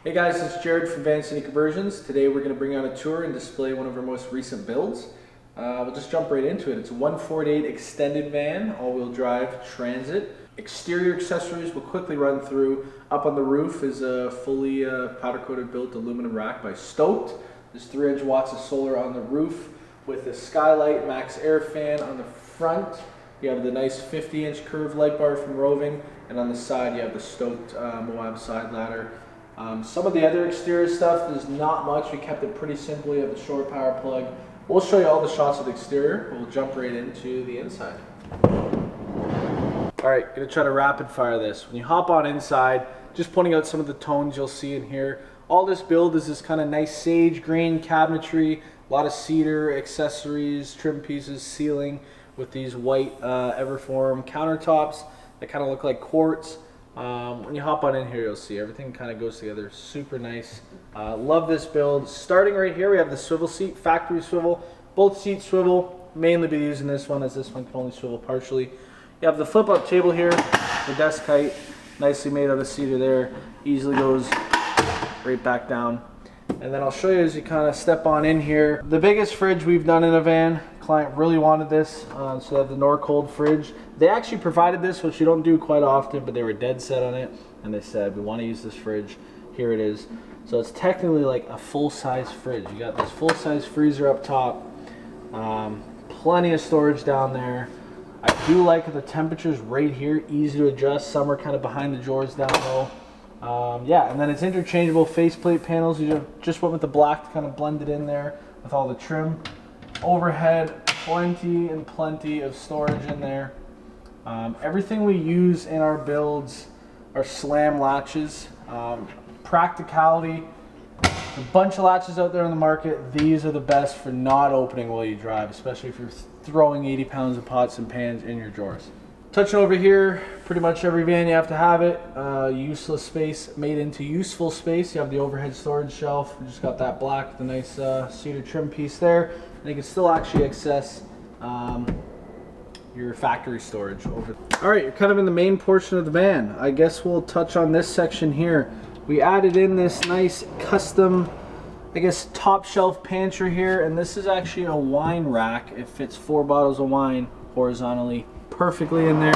Hey guys, it's Jared from Van City Conversions. Today we're going to bring you on a tour and display one of our most recent builds. We'll just jump right into it. It's a 148 extended van, all-wheel drive transit. Exterior accessories we'll quickly run through. Up on the roof is a fully powder-coated built aluminum rack by Stoked. There's 300 watts of solar on the roof with a SKYLIGht max air fan on the front. You have the nice 50-inch curved light bar from Roving, and on the side you have the Stoked Moab side ladder. Some of the other exterior stuff, there's not much. We kept it pretty simple. You have the shore power plug. We'll show you all the shots of the exterior, but we'll jump right into the inside. Alright, gonna try to rapid fire this. When you hop on inside, just pointing out some of the tones you'll see in here. All this build is this kind of nice sage green cabinetry, a lot of cedar, accessories, trim pieces, ceiling with these white Everform countertops that kind of look like quartz. When you hop on in here, you'll see everything kind of goes together super nice. Love this build. Starting right here, we have the swivel seat, factory swivel. Both seats swivel. Mainly be using this one, as this one can only swivel partially. You have the flip up table here, the desk height, nicely made out of cedar there. Easily goes right back down. And then I'll show you as you kind of step on in here. The biggest fridge we've done in a van. Client really wanted this, so they have the Norcold fridge. They actually provided this, which you don't do quite often, but they were dead set on it, and they said, we want to use this fridge. Here it is. So it's technically like a full-size fridge. You got this full-size freezer up top, plenty of storage down there. I do like the temperatures right here, easy to adjust. Some are kind of behind the drawers down low. Yeah, and then it's interchangeable faceplate panels. You just went with the black to kind of blend it in there with all the trim. Overhead, plenty of storage in there. Everything we use in our builds are slam latches. Practicality, a bunch of latches out there on the market. These are the best for not opening while you drive, especially if you're throwing 80 pounds of pots and pans in your drawers. Touching over here, pretty much every van you have to have it. Useless space made into useful space. You have the overhead storage shelf. We just got that black with a nice cedar trim piece there. And you can still actually access your factory storage over. All right, you're kind of in the main portion of the van. I guess we'll touch on this section here. We added in this nice custom, I guess, top shelf pantry here, and this is actually a wine rack. It fits 4 bottles of wine horizontally perfectly in there.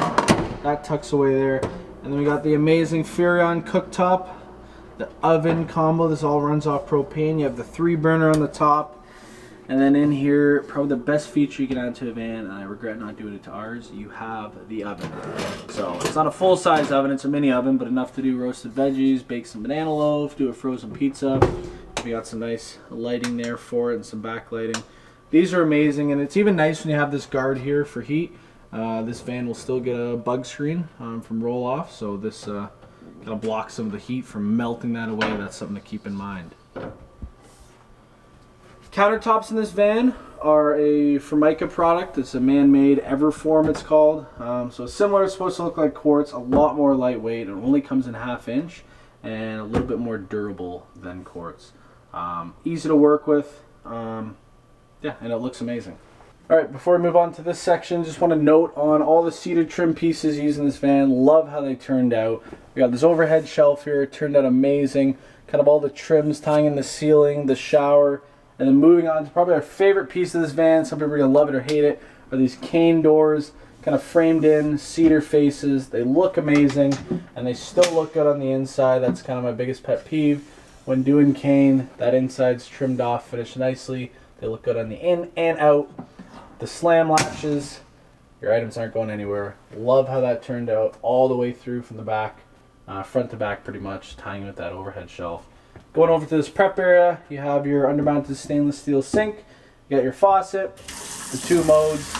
That tucks away there. And then we got the amazing Furrion cooktop, the oven combo. This all runs off propane. You have the 3-burner on the top. And then in here, probably the best feature you can add to a van, and I regret not doing it to ours, you have the oven. So it's not a full-size oven, it's a mini oven, but enough to do roasted veggies, bake some banana loaf, do a frozen pizza. We got some nice lighting there for it and some backlighting. These are amazing, and it's even nice when you have this guard here for heat. This van will still get a bug screen from roll-off, so this kind of blocks some of the heat from melting that away. That's something to keep in mind. Countertops in this van are a Formica product. It's a man-made Everform, it's called. So similar, it's supposed to look like quartz, a lot more lightweight. It only comes in 1/2 inch and a little bit more durable than quartz. Easy to work with, yeah, and it looks amazing. All right, before we move on to this section, just want to note on all the cedar trim pieces used in this van. Love how they turned out. We got this overhead shelf here, it turned out amazing. Kind of all the trims tying in the ceiling, the shower. And then moving on to probably our favorite piece of this van, some people are going to love it or hate it, are these cane doors, kind of framed in, cedar faces. They look amazing, and they still look good on the inside. That's kind of my biggest pet peeve. When doing cane, that inside's trimmed off, finished nicely. They look good on the in and out. The slam latches, your items aren't going anywhere. Love how that turned out all the way through from the back, front to back pretty much, tying with that overhead shelf. Going over to this prep area, you have your undermounted stainless steel sink. You got your faucet, the 2 modes.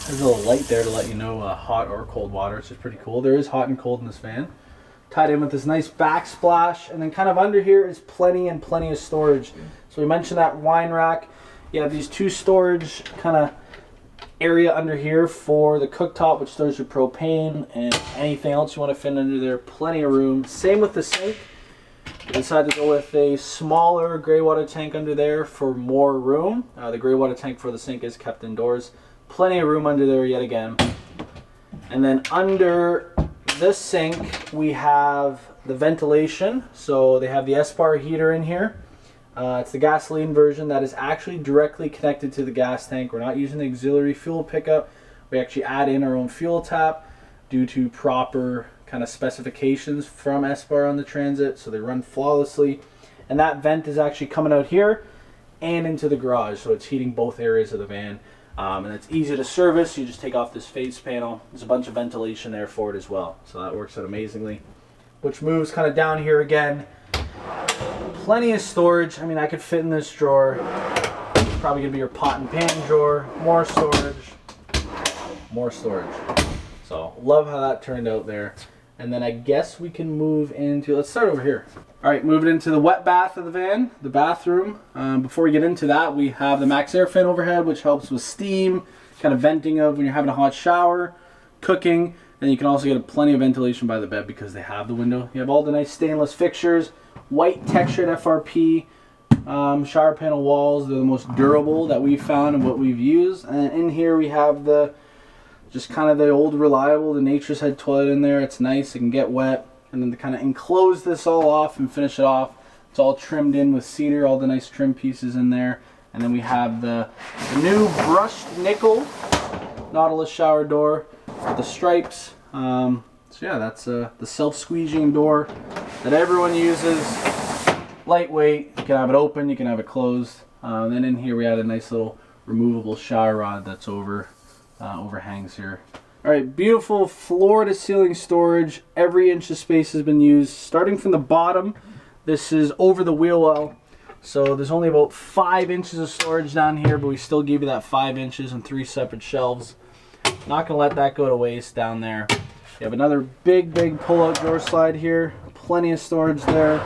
There's a little light there to let you know hot or cold water, which is pretty cool. There is hot and cold in this van. Tied in with this nice backsplash, and then kind of under here is plenty of storage. So we mentioned that wine rack. You have these 2 storage kind of area under here for the cooktop, which stores your propane and anything else you want to fit under there. Plenty of room. Same with the sink. We decided to go with a smaller gray water tank under there for more room. The gray water tank for the sink is kept indoors. Plenty of room under there yet again. And then under this sink we have the ventilation. So they have the S-bar heater in here. It's the gasoline version that is actually directly connected to the gas tank. We're not using the auxiliary fuel pickup. We actually add in our own fuel tap due to proper kind of specifications from S-bar on the Transit, so they run flawlessly. And that vent is actually coming out here and into the garage, so it's heating both areas of the van. And it's easy to service. You just take off this face panel. There's a bunch of ventilation there for it as well, so that works out amazingly. Which moves kind of down here again. Plenty of storage. I mean, I could fit in this drawer. It's probably gonna be your pot and pan drawer. More storage. More storage. So love how that turned out there. And then I guess we can move into, let's start over here. All right, moving into the wet bath of the van, the bathroom. Before we get into that, we have the Max Air fan overhead, which helps with steam, kind of venting of when you're having a hot shower, cooking. And you can also get plenty of ventilation by the bed because they have the window. You have all the nice stainless fixtures, white textured FRP, shower panel walls. They're the most durable that we've found and what we've used. And in here we have the just kind of the old reliable, the Nature's Head toilet in there. It's nice, it can get wet. And then to kind of enclose this all off and finish it off, it's all trimmed in with cedar, all the nice trim pieces in there. And then we have the new brushed nickel Nautilus shower door with the stripes. So yeah, that's the self-squeegeing door that everyone uses. Lightweight, you can have it open, you can have it closed. Then in here we had a nice little removable shower rod that's overhangs here. All right, beautiful floor to ceiling storage. Every inch of space has been used. Starting from the bottom, this is over the wheel well. So there's only about 5 inches of storage down here, but we still give you that 5 inches and 3 separate shelves. Not gonna let that go to waste down there. You have another big pull-out drawer slide here. Plenty of storage there.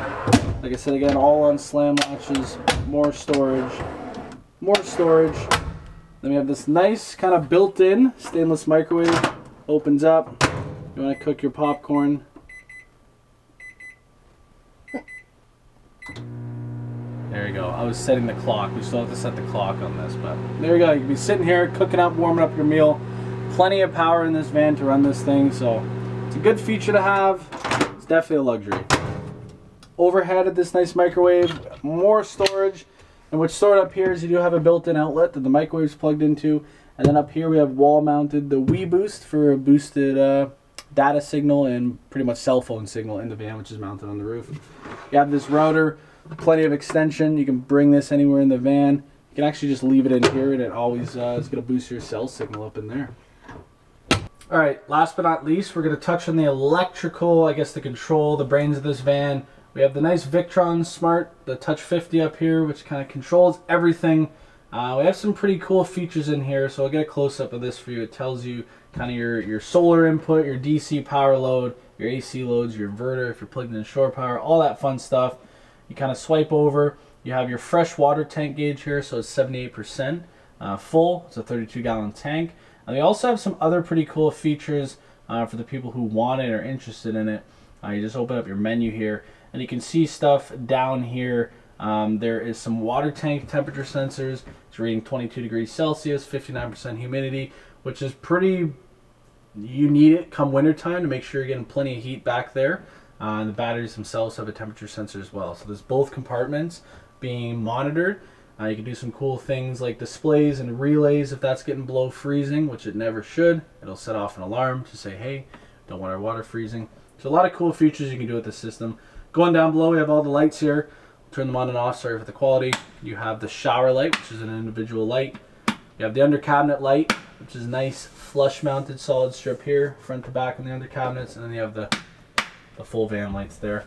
Like I said again, all on slam latches. More storage. More storage. Then we have this nice kind of built-in stainless microwave. Opens up. You want to cook your popcorn. There you go. I was setting the clock. We still have to set the clock on this, but there you go. You can be sitting here cooking up, warming up your meal. Plenty of power in this van to run this thing, so it's a good feature to have. It's definitely a luxury. Overhead of this nice microwave. More storage. And what's stored up here is you do have a built-in outlet that the microwave is plugged into. And then up here we have wall-mounted the Wii Boost for a boosted data signal and pretty much cell phone signal in the van, which is mounted on the roof. You have this router, plenty of extension. You can bring this anywhere in the van. You can actually just leave it in here and it always is going to boost your cell signal up in there. All right, last but not least, we're going to touch on the electrical, I guess the control, the brains of this van. We have the nice Victron Smart, the Touch 50 up here, which kind of controls everything. We have some pretty cool features in here, so I'll get a close-up of this for you. It tells you kind of your solar input, your DC power load, your AC loads, your inverter, if you're plugged in shore power, all that fun stuff. You kind of swipe over. You have your fresh water tank gauge here, so it's 78% full. It's a 32-gallon tank. And they also have some other pretty cool features for the people who want it or interested in it. You just open up your menu here. And you can see stuff down here. There is some water tank temperature sensors. It's reading 22 degrees Celsius, 59% humidity, which is pretty, you need it come wintertime to make sure you're getting plenty of heat back there. And the batteries themselves have a temperature sensor as well. So there's both compartments being monitored. You can do some cool things like displays and relays if that's getting below freezing, which it never should. It'll set off an alarm to say, hey, don't want our water freezing. So a lot of cool features you can do with this system. Going down below, we have all the lights here. Turn them on and off, sorry for the quality. You have the shower light, which is an individual light. You have the under cabinet light, which is nice flush mounted solid strip here, front to back on the under cabinets, and then you have the full van lights there.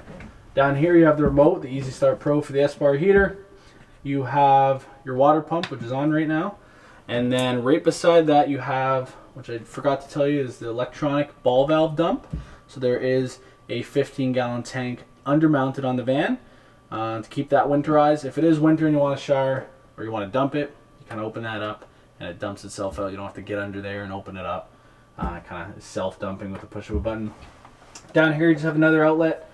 Down here you have the remote, the Easy Start Pro for the S-bar heater. You have your water pump, which is on right now. And then right beside that you have, which I forgot to tell you, is the electronic ball valve dump. So there is a 15-gallon tank undermounted on the van to keep that winterized. If it is winter and you want to shower or you want to dump it, you kind of open that up and it dumps itself out. You don't have to get under there and open it up. Kind of self-dumping with the push of a button. Down here you just have another outlet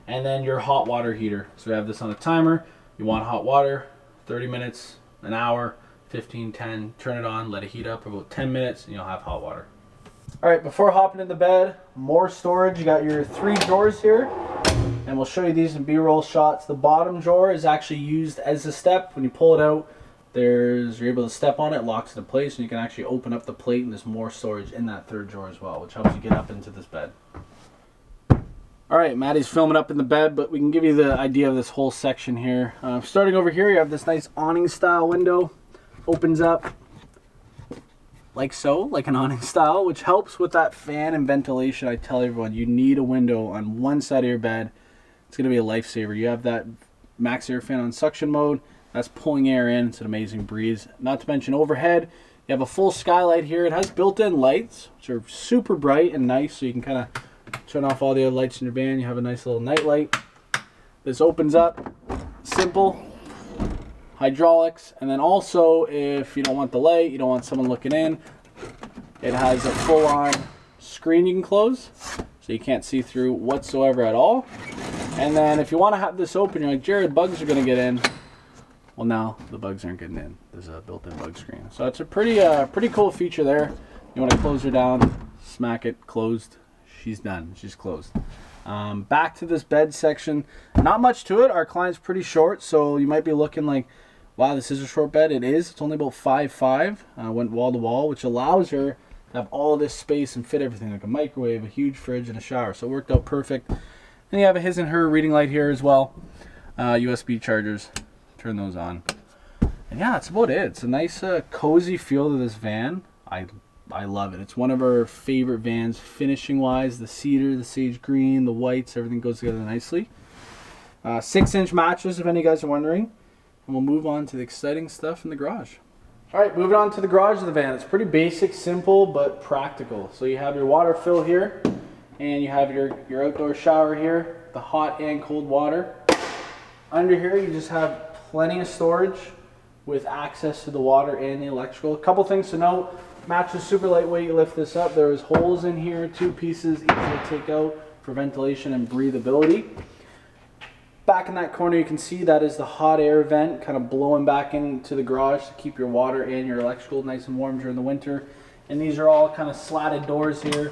and then your hot water heater. So we have this on a timer. You want hot water, 30 minutes, an hour, 15, 10, turn it on, let it heat up for about 10 minutes and you'll have hot water. All right, before hopping in the bed, more storage. You got your 3 drawers here. And we'll show you these in B-roll shots. The bottom drawer is actually used as a step. When you pull it out, you're able to step on it, it locks into place, and you can actually open up the plate, and there's more storage in that third drawer as well, which helps you get up into this bed. Alright, Maddie's filming up in the bed, but we can give you the idea of this whole section here. Starting over here, you have this nice awning style window. Opens up like so, like an awning style, which helps with that fan and ventilation. I tell everyone, you need a window on one side of your bed. It's going to be a lifesaver. You have that max air fan on suction mode. That's pulling air in. It's an amazing breeze. Not to mention overhead, you have a full skylight here. It has built-in lights, which are super bright and nice, so you can kind of turn off all the other lights in your van. You have a nice little night light. This opens up, simple, hydraulics, and then also if you don't want the light, you don't want someone looking in, it has a full-on screen you can close, so you can't see through whatsoever at all. And then if you want to have this open, you're like, Jared, bugs are going to get in. Well, now the bugs aren't getting in. There's a built-in bug screen. So it's a pretty cool feature there. You want to close her down, smack it, closed. She's done. She's closed. Back to this bed section. Not much to it. Our client's pretty short, so you might be looking like, wow, this is a short bed. It is. It's only about 5'5". Went wall to wall, which allows her to have all of this space and fit everything, like a microwave, a huge fridge, and a shower. So it worked out perfect. And you have a his and her reading light here as well. USB chargers. Turn those on. And yeah, that's about it. It's a nice cozy feel to this van. I love it. It's one of our favorite vans finishing wise. The cedar, the sage green, the whites, everything goes together nicely. 6-inch mattress if any of you guys are wondering. And we'll move on to the exciting stuff in the garage. Alright, moving on to the garage of the van. It's pretty basic, simple, but practical. So you have your water fill here, and you have your outdoor shower here, the hot and cold water. Under here you just have plenty of storage with access to the water and the electrical. A couple things to note. Mattress super lightweight. You lift this up. There's holes in here, 2 pieces, easy to take out for ventilation and breathability. Back in that corner you can see that is the hot air vent kind of blowing back into the garage to keep your water and your electrical nice and warm during the winter. And these are all kind of slatted doors here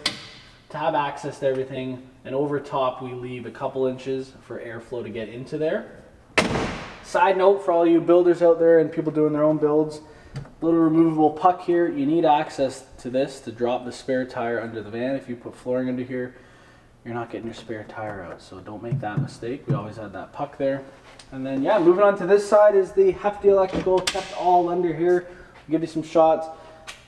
to have access to everything. And over top we leave a couple inches for airflow to get into there. Side note for all you builders out there and people doing their own builds, little removable puck here. You need access to this to drop the spare tire under the van. If you put flooring under here, you're not getting your spare tire out, so don't make that mistake. We always had that puck there. And then yeah, moving on to this side is the hefty electrical, kept all under here. I'll give you some shots.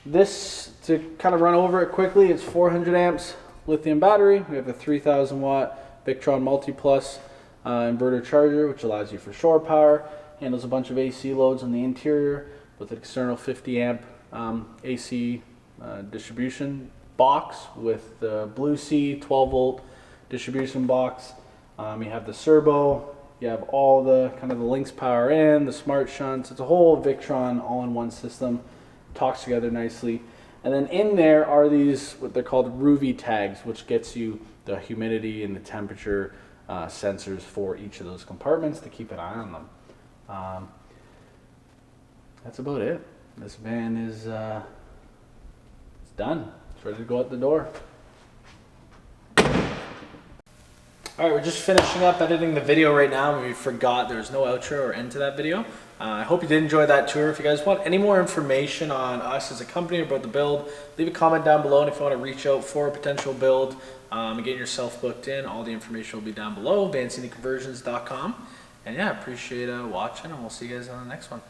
This, to kind of run over it quickly, it's 400 amps lithium battery. We have a 3000 watt Victron Multi Plus inverter charger, which allows you for shore power. Handles a bunch of AC loads on the interior with an external 50 amp AC distribution box with the Blue Sea 12 volt distribution box. You have the servo, you have all the kind of the links power in, the smart shunts. It's a whole Victron all-in-one system. Talks together nicely. And then in there are these, what they're called RUVI tags, which gets you the humidity and the temperature sensors for each of those compartments to keep an eye on them. That's about it. This van is it's done. It's ready to go out the door. Alright, we're just finishing up editing the video right now. We forgot there's no outro or end to that video. I hope you did enjoy that tour. If you guys want any more information on us as a company or about the build, leave a comment down below. And if you want to reach out for a potential build and get yourself booked in, all the information will be down below, vanciniconversions.com. And yeah, appreciate watching, and we'll see you guys on the next one.